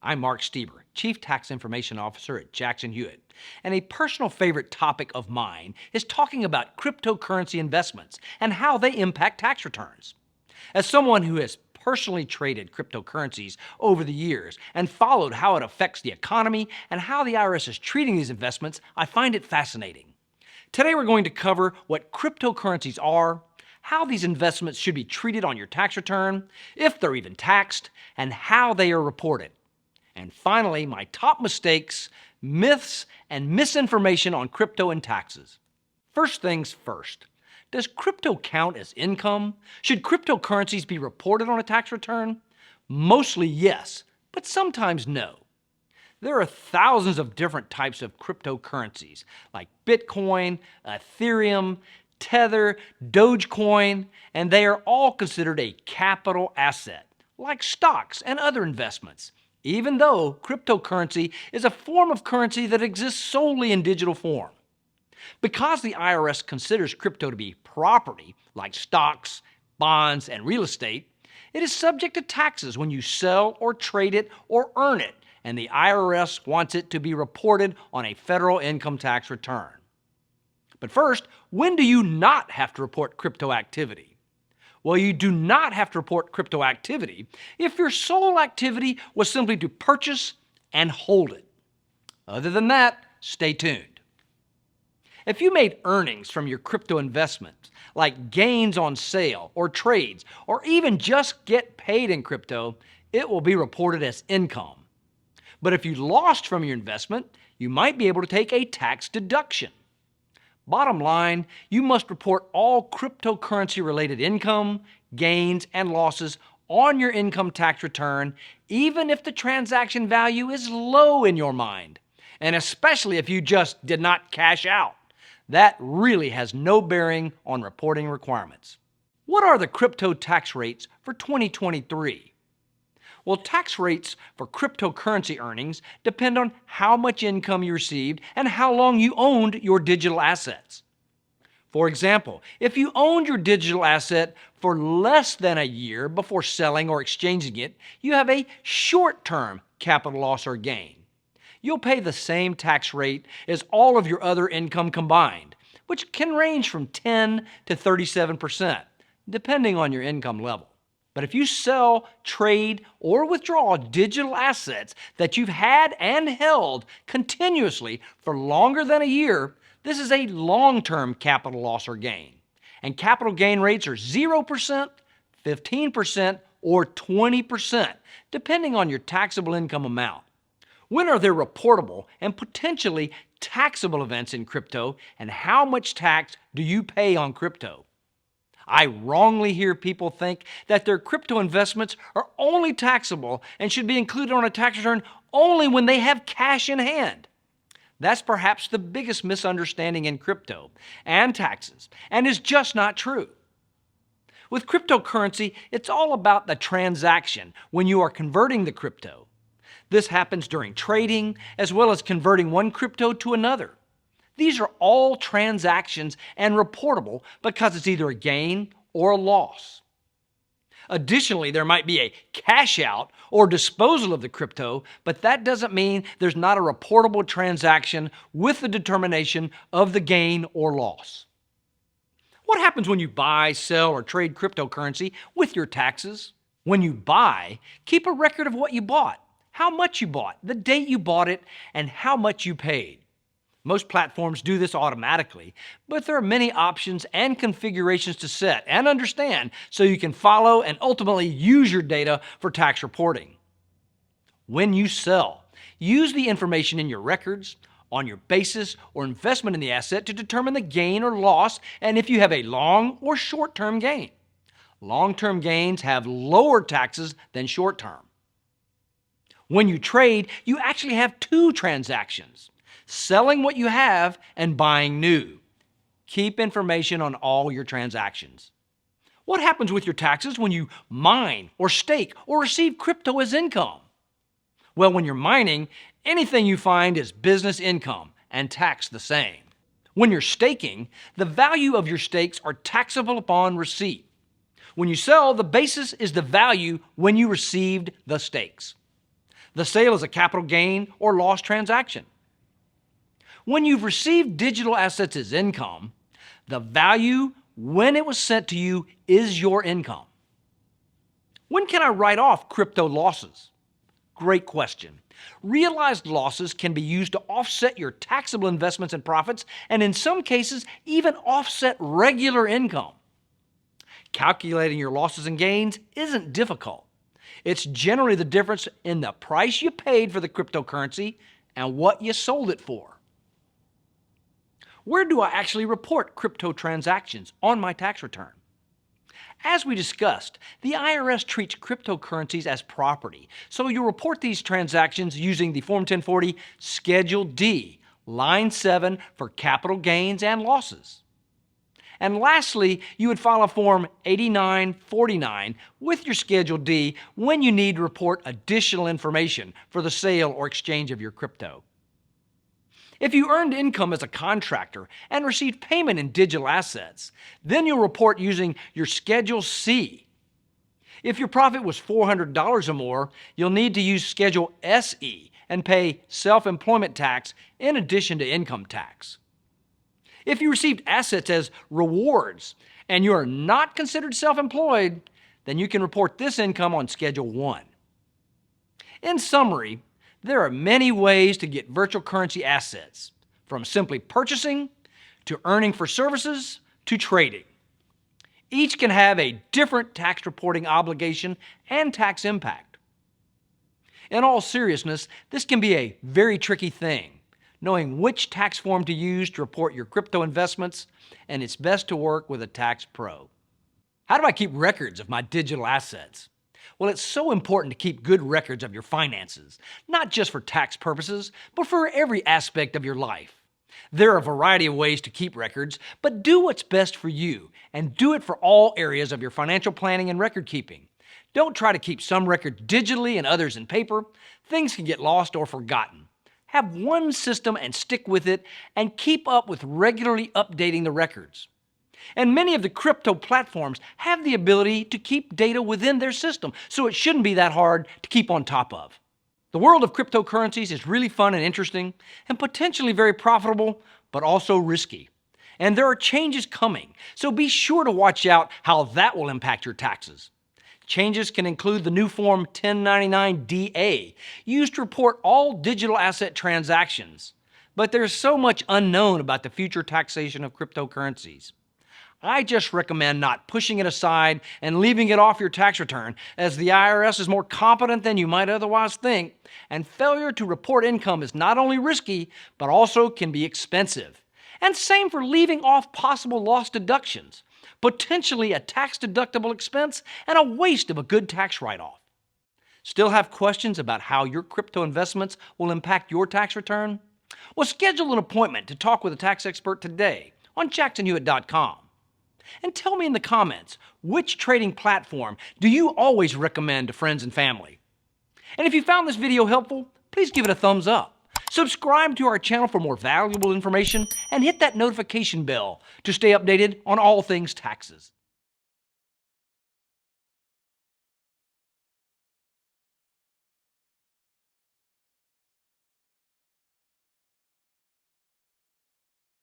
I'm Mark Steber, Chief Tax Information Officer at Jackson Hewitt, and a personal favorite topic of mine is talking about cryptocurrency investments and how they impact tax returns. As someone who has personally traded cryptocurrencies over the years and followed how it affects the economy and how the IRS is treating these investments, I find it fascinating. Today we're going to cover what cryptocurrencies are, how these investments should be treated on your tax return, if they're even taxed, and how they are reported. And finally, my top mistakes, myths, and misinformation on crypto and taxes. First things first, does crypto count as income? Should cryptocurrencies be reported on a tax return? Mostly yes, but sometimes no. There are thousands of different types of cryptocurrencies like Bitcoin, Ethereum, Tether, Dogecoin, and they are all considered a capital asset, like stocks and other investments, even though cryptocurrency is a form of currency that exists solely in digital form. Because the IRS considers crypto to be property, like stocks, bonds, and real estate, it is subject to taxes when you sell or trade it or earn it, and the IRS wants it to be reported on a federal income tax return. But first, when do you not have to report crypto activity? Well, you do not have to report crypto activity if your sole activity was simply to purchase and hold it. Other than that, stay tuned. If you made earnings from your crypto investments, like gains on sale or trades, or even just get paid in crypto, it will be reported as income. But if you lost from your investment, you might be able to take a tax deduction. Bottom line, you must report all cryptocurrency-related income, gains, and losses on your income tax return, even if the transaction value is low in your mind, and especially if you just did not cash out. That really has no bearing on reporting requirements. What are the crypto tax rates for 2023? Well, tax rates for cryptocurrency earnings depend on how much income you received and how long you owned your digital assets. For example, if you owned your digital asset for less than a year before selling or exchanging it, you have a short-term capital loss or gain. You'll pay the same tax rate as all of your other income combined, which can range from 10 to 37%, depending on your income level. But if you sell, trade, or withdraw digital assets that you've had and held continuously for longer than a year, this is a long-term capital loss or gain. And capital gain rates are 0%, 15%, or 20%, depending on your taxable income amount. When are there reportable and potentially taxable events in crypto, and how much tax do you pay on crypto? I wrongly hear people think that their crypto investments are only taxable and should be included on a tax return only when they have cash in hand. That's perhaps the biggest misunderstanding in crypto and taxes, and is just not true. With cryptocurrency, it's all about the transaction when you are converting the crypto. This happens during trading as well as converting one crypto to another. These are all transactions and reportable because it's either a gain or a loss. Additionally, there might be a cash out or disposal of the crypto, but that doesn't mean there's not a reportable transaction with the determination of the gain or loss. What happens when you buy, sell, or trade cryptocurrency with your taxes? When you buy, keep a record of what you bought, how much you bought, the date you bought it, and how much you paid. Most platforms do this automatically, but there are many options and configurations to set and understand so you can follow and ultimately use your data for tax reporting. When you sell, use the information in your records, on your basis or investment in the asset to determine the gain or loss and if you have a long or short-term gain. Long-term gains have lower taxes than short-term. When you trade, you actually have two transactions: selling what you have and buying new. Keep information on all your transactions. What happens with your taxes when you mine or stake or receive crypto as income? Well, when you're mining, anything you find is business income and taxed the same. When you're staking, the value of your stakes are taxable upon receipt. When you sell, the basis is the value when you received the stakes. The sale is a capital gain or loss transaction. When you've received digital assets as income, the value when it was sent to you is your income. When can I write off crypto losses? Great question. Realized losses can be used to offset your taxable investments and profits, and in some cases, even offset regular income. Calculating your losses and gains isn't difficult. It's generally the difference in the price you paid for the cryptocurrency and what you sold it for. Where do I actually report crypto transactions on my tax return? As we discussed, the IRS treats cryptocurrencies as property, so you'll report these transactions using the Form 1040 Schedule D, Line 7 for capital gains and losses. And lastly, you would file a Form 8949 with your Schedule D when you need to report additional information for the sale or exchange of your crypto. If you earned income as a contractor and received payment in digital assets, then you'll report using your Schedule C. If your profit was $400 or more, you'll need to use Schedule SE and pay self-employment tax in addition to income tax. If you received assets as rewards and you are not considered self-employed, then you can report this income on Schedule 1. In summary, there are many ways to get virtual currency assets, from simply purchasing, to earning for services, to trading. Each can have a different tax reporting obligation and tax impact. In all seriousness, this can be a very tricky thing, knowing which tax form to use to report your crypto investments, and it's best to work with a tax pro. How do I keep records of my digital assets? Well, it's so important to keep good records of your finances, not just for tax purposes, but for every aspect of your life. There are a variety of ways to keep records, but do what's best for you, and do it for all areas of your financial planning and record keeping. Don't try to keep some records digitally and others in paper. Things can get lost or forgotten. Have one system and stick with it, and keep up with regularly updating the records. And many of the crypto platforms have the ability to keep data within their system, so it shouldn't be that hard to keep on top of. The world of cryptocurrencies is really fun and interesting, and potentially very profitable, but also risky. And there are changes coming, so be sure to watch out how that will impact your taxes. Changes can include the new Form 1099-DA, used to report all digital asset transactions. But there's so much unknown about the future taxation of cryptocurrencies. I just recommend not pushing it aside and leaving it off your tax return, as the IRS is more competent than you might otherwise think, and failure to report income is not only risky, but also can be expensive. And same for leaving off possible loss deductions, potentially a tax-deductible expense and a waste of a good tax write-off. Still have questions about how your crypto investments will impact your tax return? Well, schedule an appointment to talk with a tax expert today on jacksonhewitt.com. And tell me in the comments, which trading platform do you always recommend to friends and family? And if you found this video helpful, please give it a thumbs up. Subscribe to our channel for more valuable information and hit that notification bell to stay updated on all things taxes.